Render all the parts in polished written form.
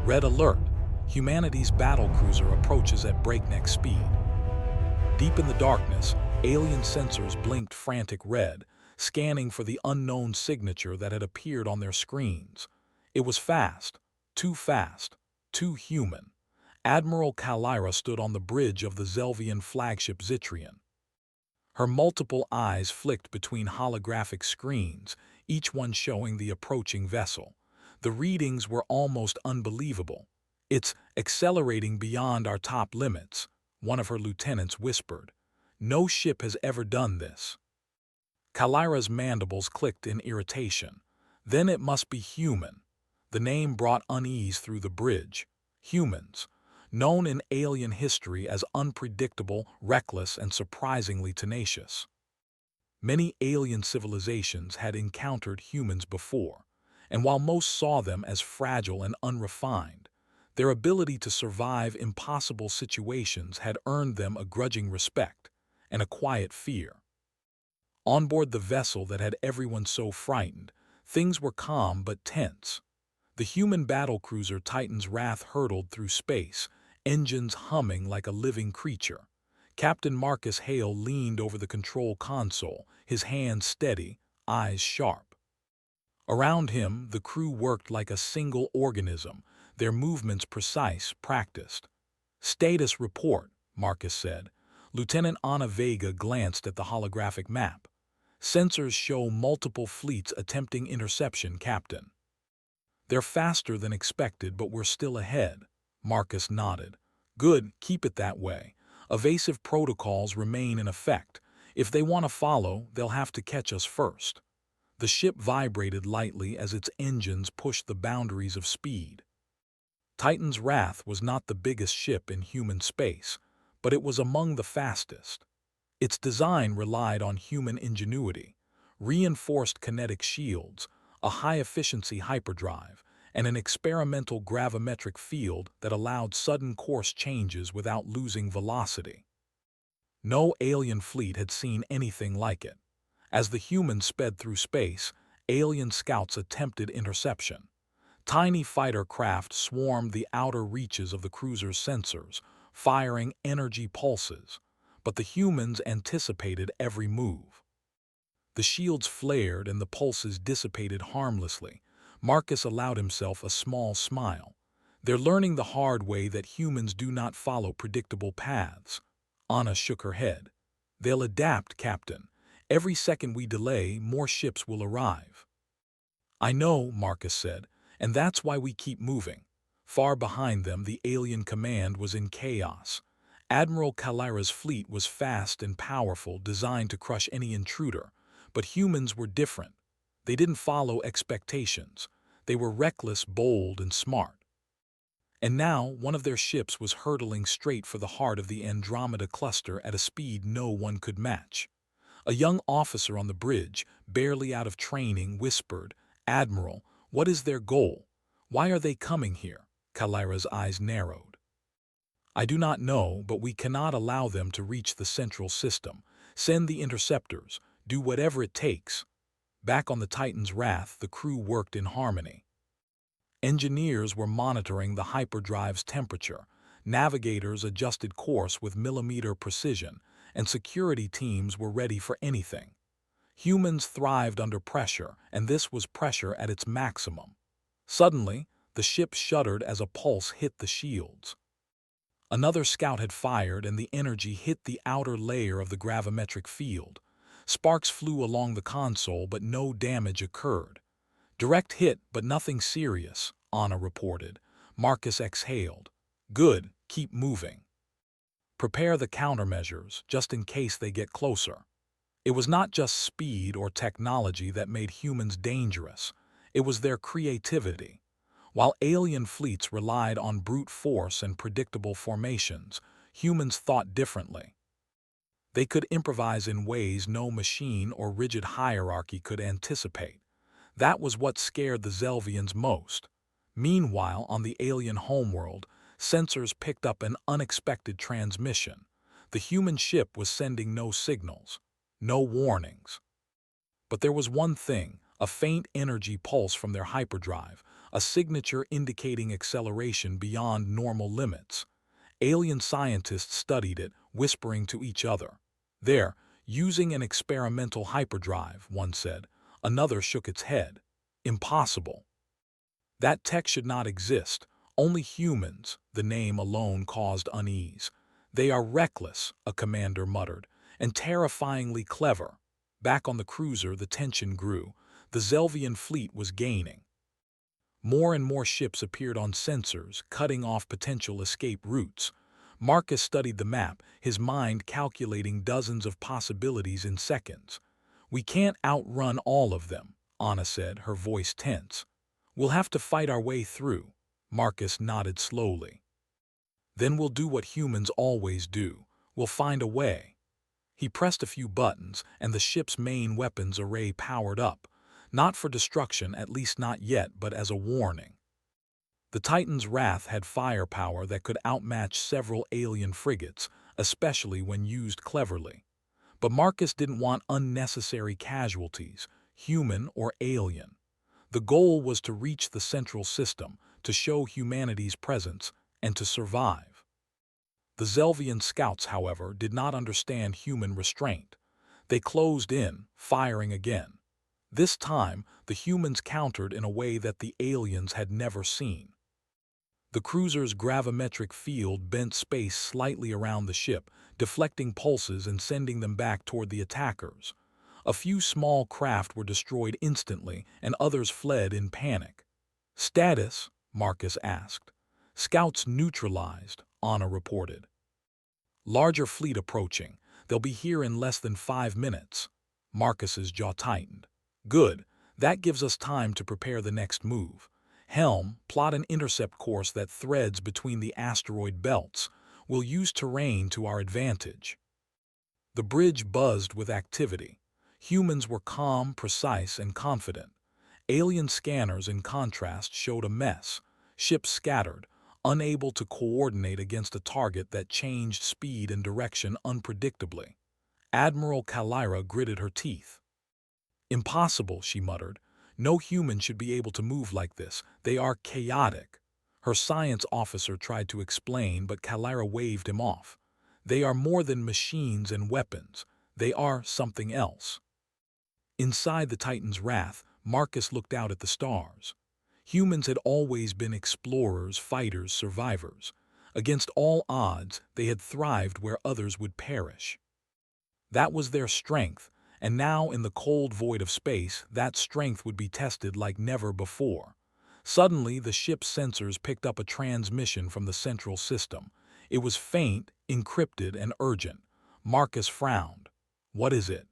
Red alert! Humanity's battlecruiser approaches at breakneck speed. Deep in the darkness, alien sensors blinked frantic red, scanning for the unknown signature that had appeared on their screens. It was fast, too human. Admiral Kalira stood on the bridge of the Zelvian flagship Zitrion. Her multiple eyes flicked between holographic screens, each one showing the approaching vessel. The readings were almost unbelievable. "It's accelerating beyond our top limits," one of her lieutenants whispered. "No ship has ever done this." Kalira's mandibles clicked in irritation. Then it must be human. The name brought unease through the bridge. Humans, known in alien history as unpredictable, reckless, and surprisingly tenacious. Many alien civilizations had encountered humans before, and while most saw them as fragile and unrefined, their ability to survive impossible situations had earned them a grudging respect and a quiet fear. On board the vessel that had everyone so frightened, things were calm but tense. The human battlecruiser Titan's Wrath hurtled through space, engines humming like a living creature. Captain Marcus Hale leaned over the control console, his hands steady, eyes sharp. Around him, the crew worked like a single organism, their movements precise, practiced. "Status report," Marcus said. Lieutenant Ana Vega glanced at the holographic map. "Sensors show multiple fleets attempting interception, Captain." "They're faster than expected, but we're still ahead," Marcus nodded. "Good, keep it that way. Evasive protocols remain in effect. If they want to follow, they'll have to catch us first." The ship vibrated lightly as its engines pushed the boundaries of speed. Titan's Wrath was not the biggest ship in human space, but it was among the fastest. Its design relied on human ingenuity, reinforced kinetic shields, a high-efficiency hyperdrive, and an experimental gravimetric field that allowed sudden course changes without losing velocity. No alien fleet had seen anything like it. As the humans sped through space, alien scouts attempted interception. Tiny fighter craft swarmed the outer reaches of the cruiser's sensors, firing energy pulses, but the humans anticipated every move. The shields flared and the pulses dissipated harmlessly. Marcus allowed himself a small smile. "They're learning the hard way that humans do not follow predictable paths." Anna shook her head. "They'll adapt, Captain. Every second we delay, more ships will arrive." "I know," Marcus said, "and that's why we keep moving." Far behind them, the alien command was in chaos. Admiral Kalira's fleet was fast and powerful, designed to crush any intruder. But humans were different. They didn't follow expectations. They were reckless, bold, and smart. And now, one of their ships was hurtling straight for the heart of the Andromeda cluster at a speed no one could match. A young officer on the bridge, barely out of training, whispered, "Admiral, what is their goal? Why are they coming here?" Kalira's eyes narrowed. "I do not know, but we cannot allow them to reach the central system. Send the interceptors. Do whatever it takes." Back on the Titan's Wrath, the crew worked in harmony. Engineers were monitoring the hyperdrive's temperature, navigators adjusted course with millimeter precision, and security teams were ready for anything. Humans thrived under pressure, and this was pressure at its maximum. Suddenly, the ship shuddered as a pulse hit the shields. Another scout had fired, and the energy hit the outer layer of the gravimetric field. Sparks flew along the console, but no damage occurred. "Direct hit, but nothing serious," Anna reported. Marcus exhaled. "Good, keep moving. Prepare the countermeasures, just in case they get closer." It was not just speed or technology that made humans dangerous. It was their creativity. While alien fleets relied on brute force and predictable formations, humans thought differently. They could improvise in ways no machine or rigid hierarchy could anticipate. That was what scared the Zelvians most. Meanwhile, on the alien homeworld, sensors picked up an unexpected transmission. The human ship was sending no signals, no warnings. But there was one thing, a faint energy pulse from their hyperdrive, a signature indicating acceleration beyond normal limits. Alien scientists studied it, whispering to each other. "They're using an experimental hyperdrive," one said. Another shook its head. "Impossible. That tech should not exist. Only humans." The name alone caused unease. "They are reckless," a commander muttered, "and terrifyingly clever." Back on the cruiser, the tension grew. The Zelvian fleet was gaining. More and more ships appeared on sensors, cutting off potential escape routes. Marcus studied the map, his mind calculating dozens of possibilities in seconds. "We can't outrun all of them," Anna said, her voice tense. "We'll have to fight our way through." Marcus nodded slowly. "Then we'll do what humans always do. We'll find a way." He pressed a few buttons, and the ship's main weapons array powered up. Not for destruction, at least not yet, but as a warning. The Titan's Wrath had firepower that could outmatch several alien frigates, especially when used cleverly. But Marcus didn't want unnecessary casualties, human or alien. The goal was to reach the central system, to show humanity's presence, and to survive. The Zelvian scouts, however, did not understand human restraint. They closed in, firing again. This time, the humans countered in a way that the aliens had never seen. The cruiser's gravimetric field bent space slightly around the ship, deflecting pulses and sending them back toward the attackers. A few small craft were destroyed instantly, and others fled in panic. "Status?" Marcus asked. "Scouts neutralized," Anna reported. "Larger fleet approaching. They'll be here in less than 5 minutes." Marcus's jaw tightened. "Good. That gives us time to prepare the next move. Helm, plot an intercept course that threads between the asteroid belts. We'll use terrain to our advantage." The bridge buzzed with activity. Humans were calm, precise, and confident. Alien scanners, in contrast, showed a mess. Ships scattered, unable to coordinate against a target that changed speed and direction unpredictably. Admiral Kalira gritted her teeth. "Impossible," she muttered. "No human should be able to move like this. They are chaotic." Her science officer tried to explain, but Kalira waved him off. "They are more than machines and weapons. They are something else." Inside the Titan's Wrath, Marcus looked out at the stars. Humans had always been explorers, fighters, survivors. Against all odds, they had thrived where others would perish. That was their strength, and now in the cold void of space, that strength would be tested like never before. Suddenly, the ship's sensors picked up a transmission from the central system. It was faint, encrypted, and urgent. Marcus frowned. "What is it?"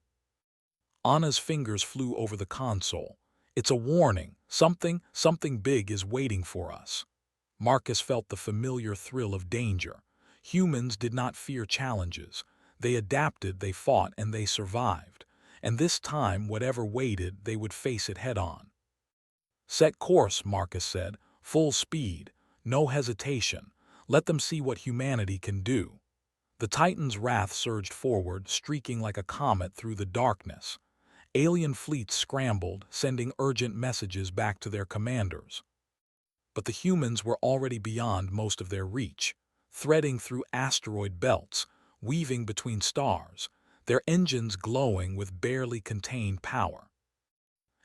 Anna's fingers flew over the console. "It's a warning. Something big is waiting for us." Marcus felt the familiar thrill of danger. Humans did not fear challenges. They adapted, they fought, and they survived. And this time, whatever waited, they would face it head-on. "Set course," Marcus said. "Full speed. No hesitation. Let them see what humanity can do." The Titan's Wrath surged forward, streaking like a comet through the darkness. Alien fleets scrambled, sending urgent messages back to their commanders. But the humans were already beyond most of their reach, threading through asteroid belts, weaving between stars, their engines glowing with barely contained power.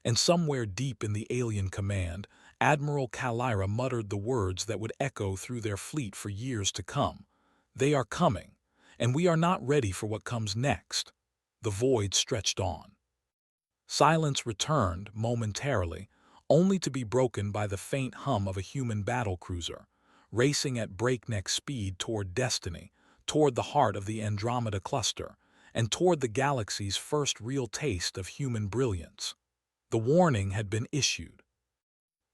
And somewhere deep in the alien command, Admiral Kalira muttered the words that would echo through their fleet for years to come. "They are coming, and we are not ready for what comes next." The void stretched on. Silence returned momentarily, only to be broken by the faint hum of a human battlecruiser, racing at breakneck speed toward destiny, toward the heart of the Andromeda cluster, and toward the galaxy's first real taste of human brilliance. The warning had been issued.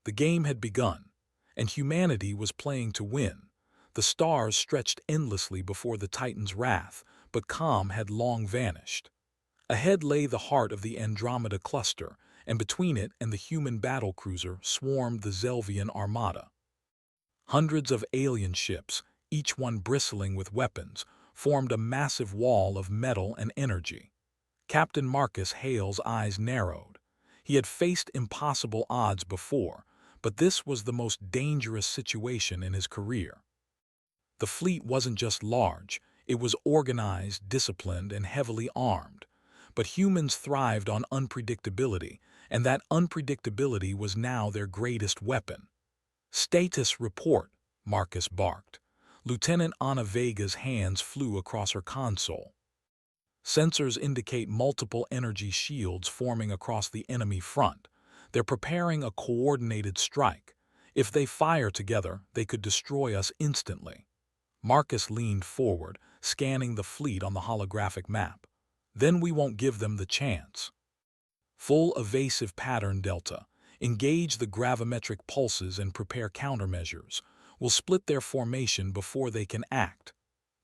The game had begun, and humanity was playing to win. The stars stretched endlessly before the Titan's Wrath, but calm had long vanished. Ahead lay the heart of the Andromeda cluster, and between it and the human battlecruiser swarmed the Zelvian armada. Hundreds of alien ships, each one bristling with weapons, formed a massive wall of metal and energy. Captain Marcus Hale's eyes narrowed. He had faced impossible odds before, But this was the most dangerous situation in his career. The fleet wasn't just large, it was organized, disciplined, and heavily armed. But humans thrived on unpredictability, and that unpredictability was now their greatest weapon. "Status report," Marcus barked. Lieutenant Ana Vega's hands flew across her console. Sensors indicate multiple energy shields forming across the enemy front. They're preparing a coordinated strike. If they fire together, they could destroy us instantly. Marcus leaned forward, scanning the fleet on the holographic map. "Then we won't give them the chance." Full evasive pattern delta. Engage the gravimetric pulses and prepare countermeasures. We'll split their formation before they can act.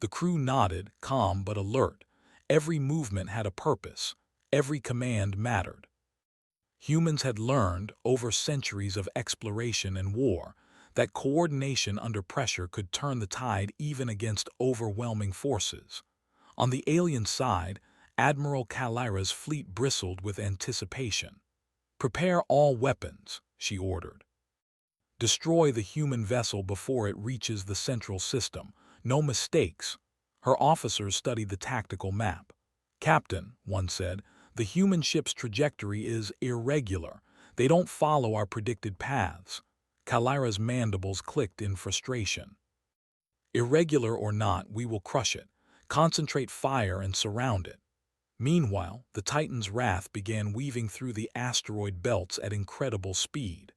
The crew nodded, calm but alert. Every movement had a purpose. Every command mattered. Humans had learned, over centuries of exploration and war, that coordination under pressure could turn the tide even against overwhelming forces. On the alien side, Admiral Kalira's fleet bristled with anticipation. "Prepare all weapons," she ordered. "Destroy the human vessel before it reaches the central system. No mistakes." Her officers studied the tactical map. "Captain," one said, "the human ship's trajectory is irregular. They don't follow our predicted paths." Kalira's mandibles clicked in frustration. "Irregular or not, we will crush it. Concentrate fire and surround it." Meanwhile, the Titan's wrath began weaving through the asteroid belts at incredible speed.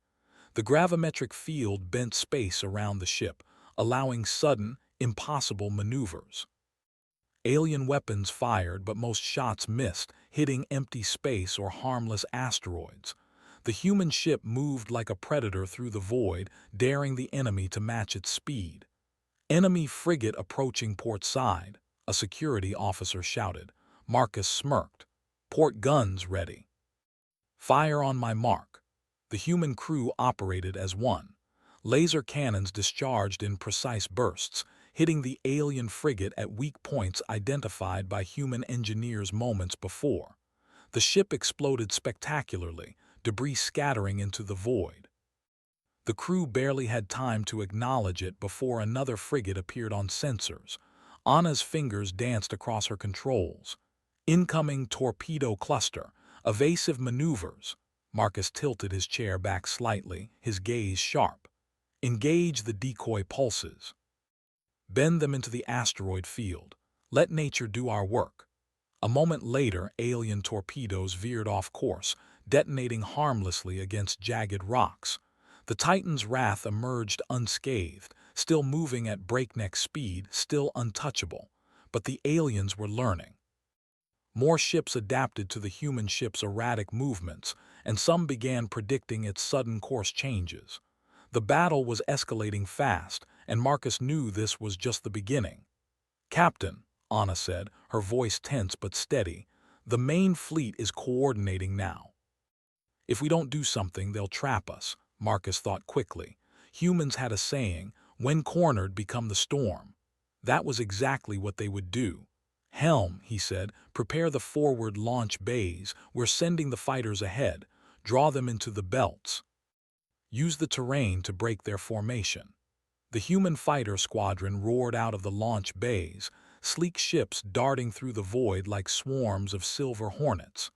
The gravimetric field bent space around the ship, allowing sudden, impossible maneuvers. Alien weapons fired, but most shots missed, hitting empty space or harmless asteroids. The human ship moved like a predator through the void, daring the enemy to match its speed. "Enemy frigate approaching port side," a security officer shouted. Marcus smirked. "Port guns ready." "Fire on my mark." The human crew operated as one. Laser cannons discharged in precise bursts, hitting the alien frigate at weak points identified by human engineers moments before. The ship exploded spectacularly, debris scattering into the void. The crew barely had time to acknowledge it before another frigate appeared on sensors. Anna's fingers danced across her controls. "Incoming torpedo cluster. Evasive maneuvers." Marcus tilted his chair back slightly, his gaze sharp. "Engage the decoy pulses. Bend them into the asteroid field. Let nature do our work." A moment later, alien torpedoes veered off course, detonating harmlessly against jagged rocks. The Titan's wrath emerged unscathed, still moving at breakneck speed, still untouchable. But the aliens were learning. More ships adapted to the human ship's erratic movements, and some began predicting its sudden course changes. The battle was escalating fast, and Marcus knew this was just the beginning. "Captain," Anna said, her voice tense but steady, "the main fleet is coordinating now. If we don't do something, they'll trap us." Marcus thought quickly. Humans had a saying, "When cornered, become the storm." That was exactly what they would do. "Helm," he said, "prepare the forward launch bays. We're sending the fighters ahead. Draw them into the belts. Use the terrain to break their formation." The human fighter squadron roared out of the launch bays, sleek ships darting through the void like swarms of silver hornets.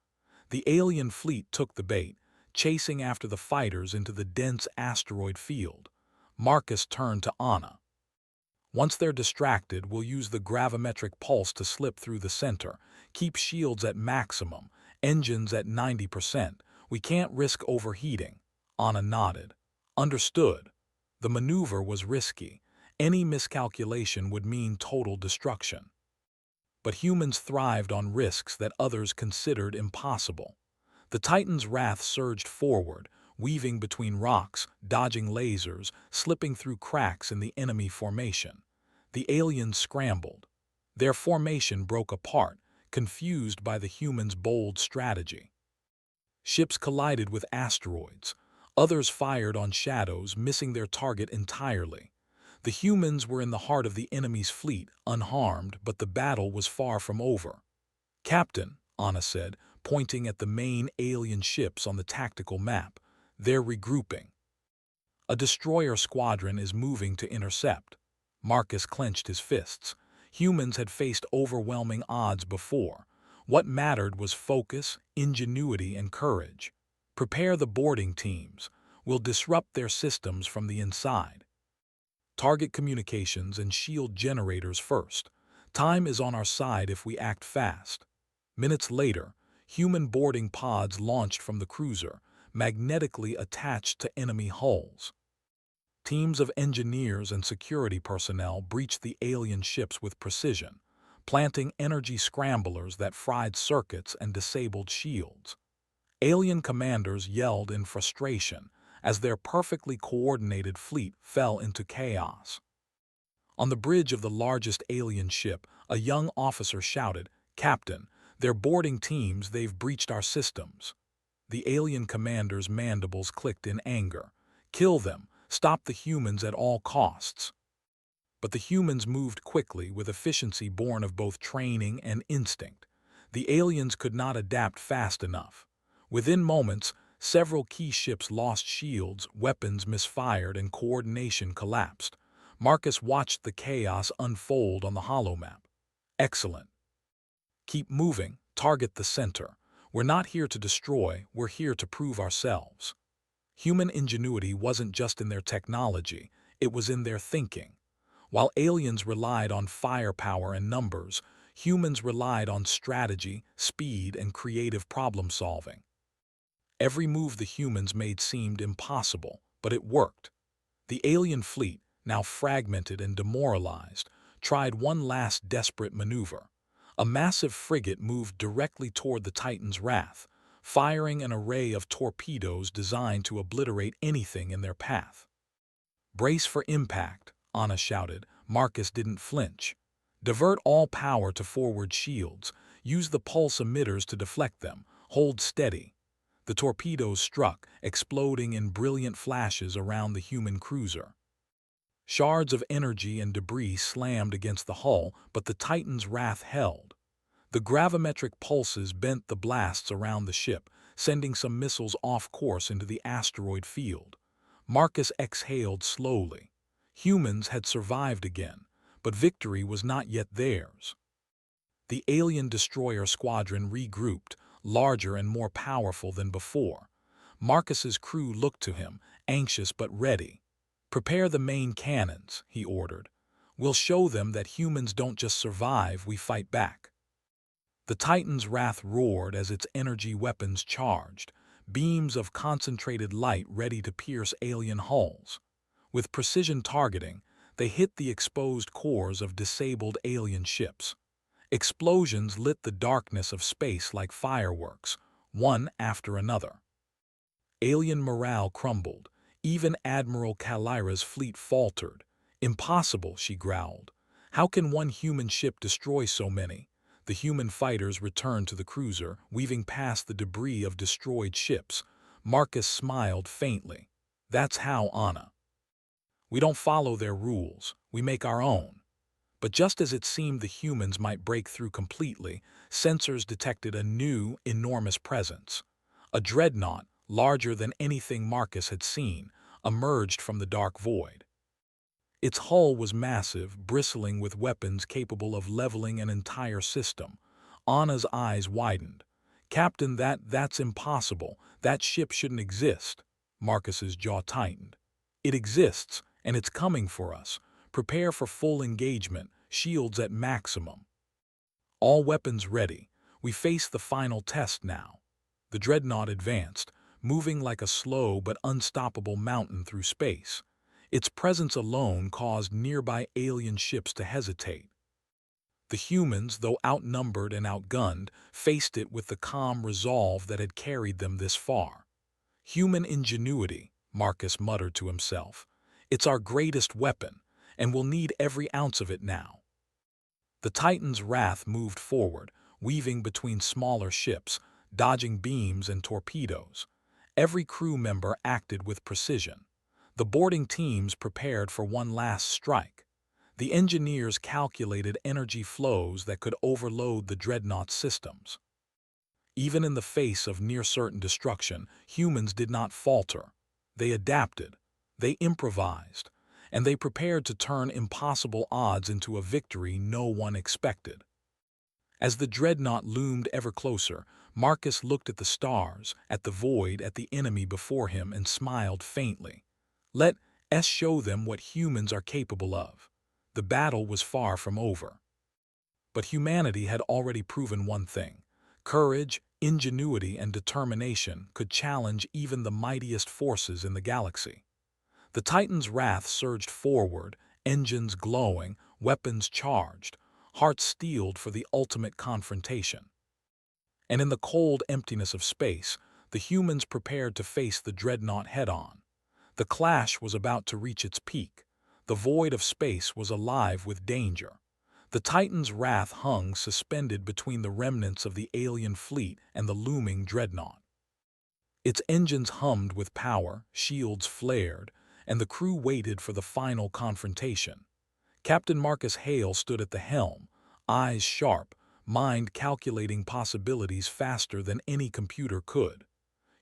The alien fleet took the bait, chasing after the fighters into the dense asteroid field. Marcus turned to Anna. "Once they're distracted, we'll use the gravimetric pulse to slip through the center. Keep shields at maximum, engines at 90%. We can't risk overheating." Anna nodded. "Understood." The maneuver was risky. Any miscalculation would mean total destruction. But humans thrived on risks that others considered impossible. The Titan's wrath surged forward, weaving between rocks, dodging lasers, slipping through cracks in the enemy formation. The aliens scrambled. Their formation broke apart, confused by the humans' bold strategy. Ships collided with asteroids. Others fired on shadows, missing their target entirely. The humans were in the heart of the enemy's fleet, unharmed, but the battle was far from over. "Captain," Anna said, pointing at the main alien ships on the tactical map, "they're regrouping." A destroyer squadron is moving to intercept. Marcus clenched his fists. Humans had faced overwhelming odds before. What mattered was focus, ingenuity, and courage. Prepare the boarding teams. We'll disrupt their systems from the inside. Target communications and shield generators first. Time is on our side if we act fast. Minutes later, human boarding pods launched from the cruiser, magnetically attached to enemy hulls. Teams of engineers and security personnel breached the alien ships with precision, planting energy scramblers that fried circuits and disabled shields. Alien commanders yelled in frustration as their perfectly coordinated fleet fell into chaos. On the bridge of the largest alien ship, a young officer shouted, "Captain, they're boarding teams, they've breached our systems." The alien commander's mandibles clicked in anger. "Kill them! Stop the humans at all costs!" But the humans moved quickly with efficiency born of both training and instinct. The aliens could not adapt fast enough. Within moments, several key ships lost shields, weapons misfired, and coordination collapsed. Marcus watched the chaos unfold on the holomap. "Excellent. Keep moving, target the center. We're not here to destroy, we're here to prove ourselves." Human ingenuity wasn't just in their technology, it was in their thinking. While aliens relied on firepower and numbers, humans relied on strategy, speed, and creative problem-solving. Every move the humans made seemed impossible, but it worked. The alien fleet, now fragmented and demoralized, tried one last desperate maneuver. A massive frigate moved directly toward the Titan's wrath, firing an array of torpedoes designed to obliterate anything in their path. "Brace for impact," Anna shouted. Marcus didn't flinch. "Divert all power to forward shields. Use the pulse emitters to deflect them. Hold steady." The torpedoes struck, exploding in brilliant flashes around the human cruiser. Shards of energy and debris slammed against the hull, but the Titan's wrath held. The gravimetric pulses bent the blasts around the ship, sending some missiles off course into the asteroid field. Marcus exhaled slowly. Humans had survived again, but victory was not yet theirs. The alien destroyer squadron regrouped, larger and more powerful than before. Marcus's crew looked to him, anxious but ready. "Prepare the main cannons," he ordered. "We'll show them that humans don't just survive, we fight back." The Titan's wrath roared as its energy weapons charged, beams of concentrated light ready to pierce alien hulls. With precision targeting, they hit the exposed cores of disabled alien ships. Explosions lit the darkness of space like fireworks, one after another. Alien morale crumbled. Even Admiral Kalira's fleet faltered. "Impossible," she growled. "How can one human ship destroy so many?" The human fighters returned to the cruiser, weaving past the debris of destroyed ships. Marcus smiled faintly. "That's how, Anna. We don't follow their rules, we make our own." But just as it seemed the humans might break through completely, sensors detected a new, enormous presence. A dreadnought, larger than anything Marcus had seen, emerged from the dark void. Its hull was massive, bristling with weapons capable of leveling an entire system. Anna's eyes widened. "Captain, that's impossible. That ship shouldn't exist." Marcus's jaw tightened. "It exists, and it's coming for us. Prepare for full engagement, shields at maximum." All weapons ready. We face the final test now. The dreadnought advanced, moving like a slow but unstoppable mountain through space. Its presence alone caused nearby alien ships to hesitate. The humans, though outnumbered and outgunned, faced it with the calm resolve that had carried them this far. "Human ingenuity," Marcus muttered to himself. "It's our greatest weapon, and we'll need every ounce of it now." The Titan's wrath moved forward, weaving between smaller ships, dodging beams and torpedoes. Every crew member acted with precision. The boarding teams prepared for one last strike. The engineers calculated energy flows that could overload the dreadnought's systems. Even in the face of near-certain destruction, humans did not falter. They adapted. They improvised, and they prepared to turn impossible odds into a victory no one expected. As the dreadnought loomed ever closer, Marcus looked at the stars, at the void, at the enemy before him, and smiled faintly. Let us show them what humans are capable of. The battle was far from over. But humanity had already proven one thing. Courage, ingenuity, and determination could challenge even the mightiest forces in the galaxy. The Titan's wrath surged forward, engines glowing, weapons charged, hearts steeled for the ultimate confrontation. And in the cold emptiness of space, the humans prepared to face the dreadnought head-on. The clash was about to reach its peak. The void of space was alive with danger. The Titan's wrath hung suspended between the remnants of the alien fleet and the looming dreadnought. Its engines hummed with power, shields flared, and the crew waited for the final confrontation. Captain Marcus Hale stood at the helm, eyes sharp, mind calculating possibilities faster than any computer could.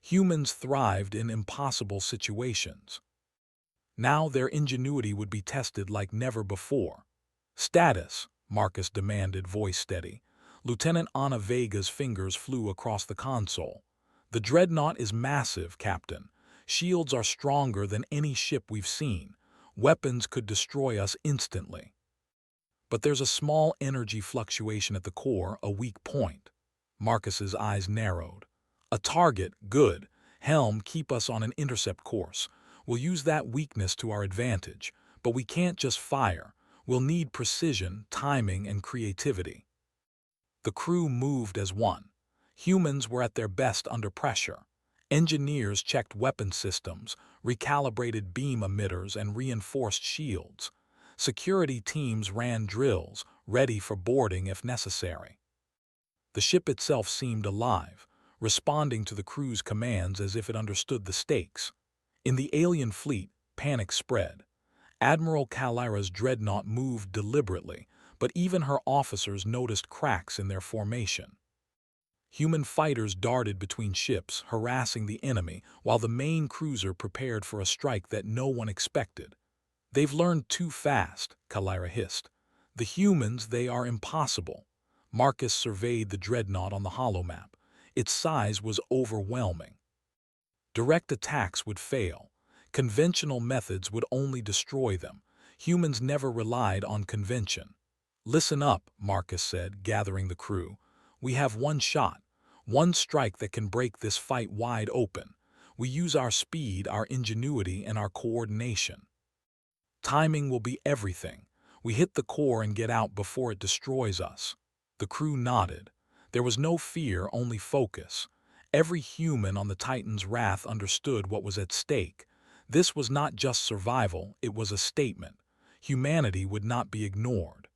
Humans thrived in impossible situations. Now their ingenuity would be tested like never before. "Status," Marcus demanded, voice steady. Lieutenant Ana Vega's fingers flew across the console. "The dreadnought is massive, Captain. Shields are stronger than any ship we've seen. Weapons could destroy us instantly. But there's a small energy fluctuation at the core, a weak point." Marcus's eyes narrowed. "A target, good. Helm, keep us on an intercept course. We'll use that weakness to our advantage. But we can't just fire. We'll need precision, timing, and creativity." The crew moved as one. Humans were at their best under pressure. Engineers checked weapon systems, recalibrated beam emitters, and reinforced shields. Security teams ran drills, ready for boarding if necessary. The ship itself seemed alive, responding to the crew's commands as if it understood the stakes. In the alien fleet, panic spread. Admiral Kalira's dreadnought moved deliberately, but even her officers noticed cracks in their formation. Human fighters darted between ships, harassing the enemy, while the main cruiser prepared for a strike that no one expected. "They've learned too fast," Kalira hissed. "The humans, they are impossible." Marcus surveyed the dreadnought on the holomap. Its size was overwhelming. Direct attacks would fail. Conventional methods would only destroy them. Humans never relied on convention. "Listen up," Marcus said, gathering the crew. "We have one shot, one strike that can break this fight wide open. We use our speed, our ingenuity, and our coordination. Timing will be everything. We hit the core and get out before it destroys us." The crew nodded. There was no fear, only focus. Every human on the Titan's wrath understood what was at stake. This was not just survival, it was a statement. Humanity would not be ignored.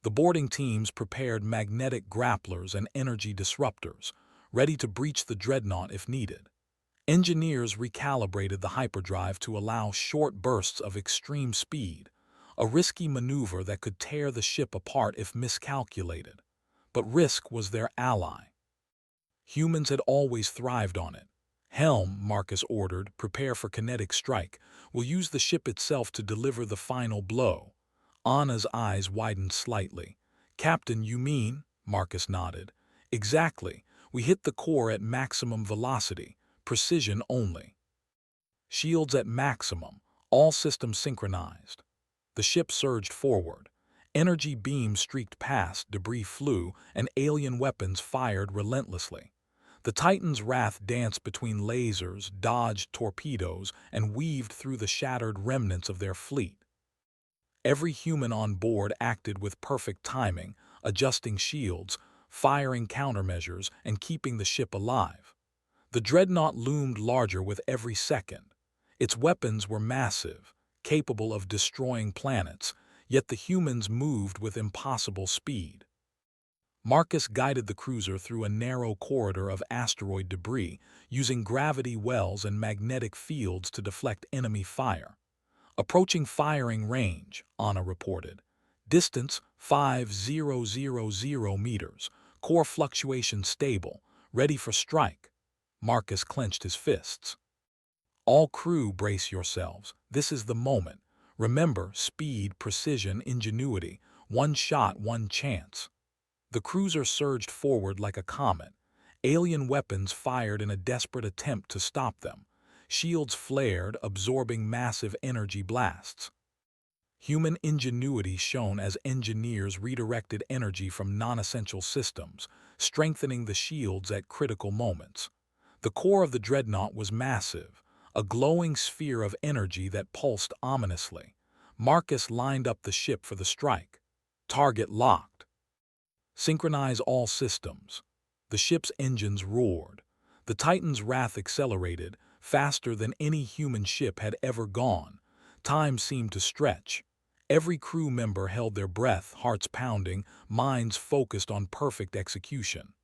The boarding teams prepared magnetic grapplers and energy disruptors, ready to breach the dreadnought if needed. Engineers recalibrated the hyperdrive to allow short bursts of extreme speed, a risky maneuver that could tear the ship apart if miscalculated. But risk was their ally. Humans had always thrived on it. "Helm," Marcus ordered, "prepare for kinetic strike. We'll use the ship itself to deliver the final blow." Anna's eyes widened slightly. "Captain, you mean?" Marcus nodded. "Exactly. We hit the core at maximum velocity, precision only. Shields at maximum, all systems synchronized." The ship surged forward. Energy beams streaked past, debris flew, and alien weapons fired relentlessly. The Titan's wrath danced between lasers, dodged torpedoes, and weaved through the shattered remnants of their fleet. Every human on board acted with perfect timing, adjusting shields, firing countermeasures, and keeping the ship alive. The dreadnought loomed larger with every second. Its weapons were massive, capable of destroying planets, yet the humans moved with impossible speed. Marcus guided the cruiser through a narrow corridor of asteroid debris, using gravity wells and magnetic fields to deflect enemy fire. "Approaching firing range," Anna reported. "Distance 5,000 meters. Core fluctuation stable. Ready for strike." Marcus clenched his fists. All crew, brace yourselves. This is the moment. Remember, speed, precision, ingenuity. One shot, one chance. The cruiser surged forward like a comet. Alien weapons fired in a desperate attempt to stop them. Shields flared, absorbing massive energy blasts. Human ingenuity shone as engineers redirected energy from non-essential systems, strengthening the shields at critical moments. The core of the dreadnought was massive, a glowing sphere of energy that pulsed ominously. Marcus lined up the ship for the strike. Target locked. Synchronize all systems. The ship's engines roared. The Titan's wrath accelerated, faster than any human ship had ever gone. Time seemed to stretch. Every crew member held their breath, hearts pounding, minds focused on perfect execution.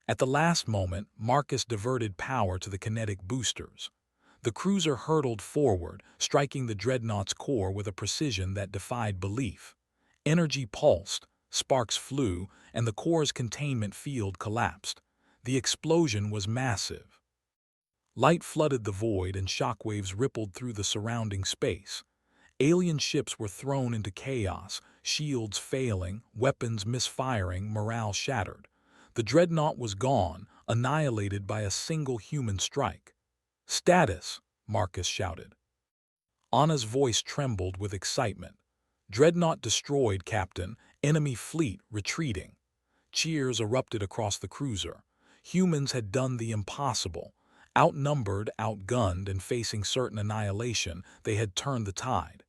At the last moment, Marcus diverted power to the kinetic boosters. The cruiser hurtled forward, striking the dreadnought's core with a precision that defied belief. Energy pulsed, sparks flew, and the core's containment field collapsed. The explosion was massive. Light flooded the void and shockwaves rippled through the surrounding space. Alien ships were thrown into chaos, shields failing, weapons misfiring, morale shattered. The dreadnought was gone, annihilated by a single human strike. "Status!" Marcus shouted. Anna's voice trembled with excitement. "Dreadnought destroyed, Captain. Enemy fleet retreating." Cheers erupted across the cruiser. Humans had done the impossible. Outnumbered, outgunned, and facing certain annihilation, they had turned the tide.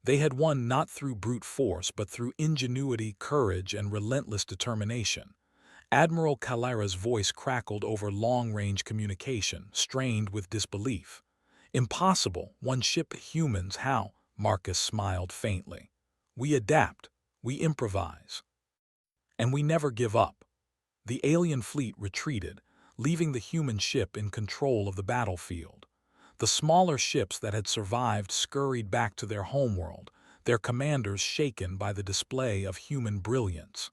They had won not through brute force, but through ingenuity, courage, and relentless determination. Admiral Calera's voice crackled over long-range communication, strained with disbelief. "Impossible, one ship, humans, how?" Marcus smiled faintly. "We adapt, we improvise, and we never give up." The alien fleet retreated, leaving the human ship in control of the battlefield. The smaller ships that had survived scurried back to their homeworld, their commanders shaken by the display of human brilliance.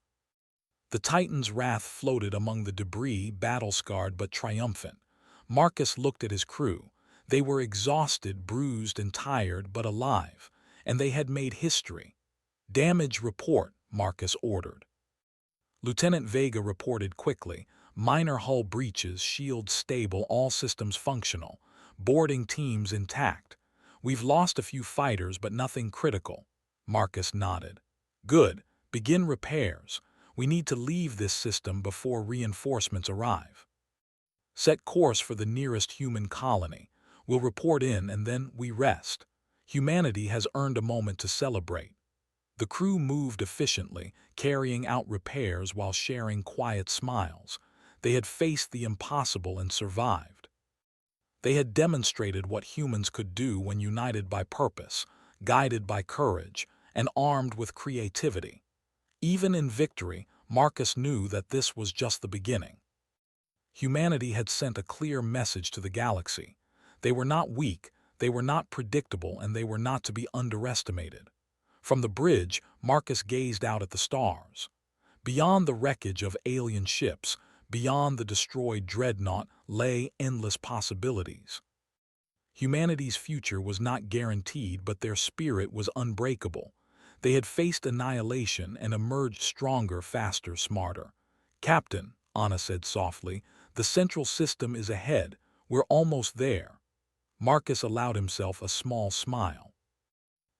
The Titan's wrath floated among the debris, battle-scarred but triumphant. Marcus looked at his crew. They were exhausted, bruised, and tired, but alive, and they had made history. "Damage report," Marcus ordered. Lieutenant Vega reported quickly. "Minor hull breaches, shields stable, all systems functional. Boarding teams intact. We've lost a few fighters, but nothing critical." Marcus nodded. "Good. Begin repairs. We need to leave this system before reinforcements arrive. Set course for the nearest human colony. We'll report in and then we rest. Humanity has earned a moment to celebrate." The crew moved efficiently, carrying out repairs while sharing quiet smiles. They had faced the impossible and survived. They had demonstrated what humans could do when united by purpose, guided by courage, and armed with creativity. Even in victory, Marcus knew that this was just the beginning. Humanity had sent a clear message to the galaxy. They were not weak, they were not predictable, and they were not to be underestimated. From the bridge, Marcus gazed out at the stars. Beyond the wreckage of alien ships, beyond the destroyed dreadnought, lay endless possibilities. Humanity's future was not guaranteed, but their spirit was unbreakable. They had faced annihilation and emerged stronger, faster, smarter. "Captain," Anna said softly, "the central system is ahead. We're almost there." Marcus allowed himself a small smile.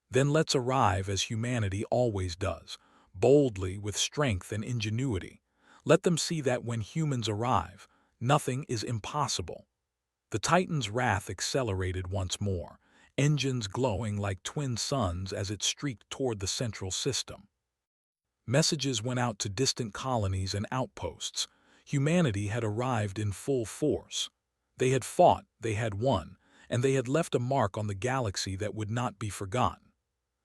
"Then let's arrive as humanity always does, boldly, with strength and ingenuity. Let them see that when humans arrive, nothing is impossible." The Titan's wrath accelerated once more, engines glowing like twin suns as it streaked toward the central system. Messages went out to distant colonies and outposts. Humanity had arrived in full force. They had fought, they had won, and they had left a mark on the galaxy that would not be forgotten.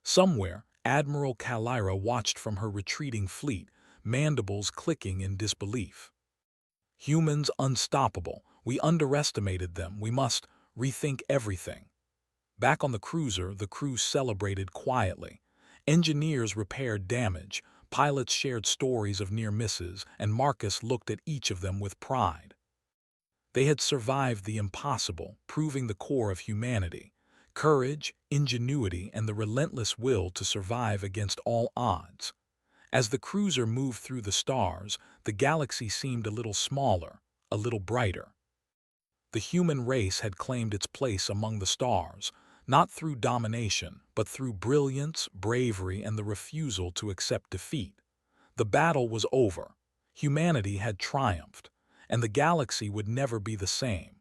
Somewhere, Admiral Calera watched from her retreating fleet, mandibles clicking in disbelief. "Humans unstoppable. We underestimated them. We must rethink everything." Back on the cruiser, the crew celebrated quietly. Engineers repaired damage, pilots shared stories of near misses, and Marcus looked at each of them with pride. They had survived the impossible, proving the core of humanity: courage, ingenuity, and the relentless will to survive against all odds. As the cruiser moved through the stars, the galaxy seemed a little smaller, a little brighter. The human race had claimed its place among the stars, not through domination, but through brilliance, bravery, and the refusal to accept defeat. The battle was over. Humanity had triumphed, and the galaxy would never be the same.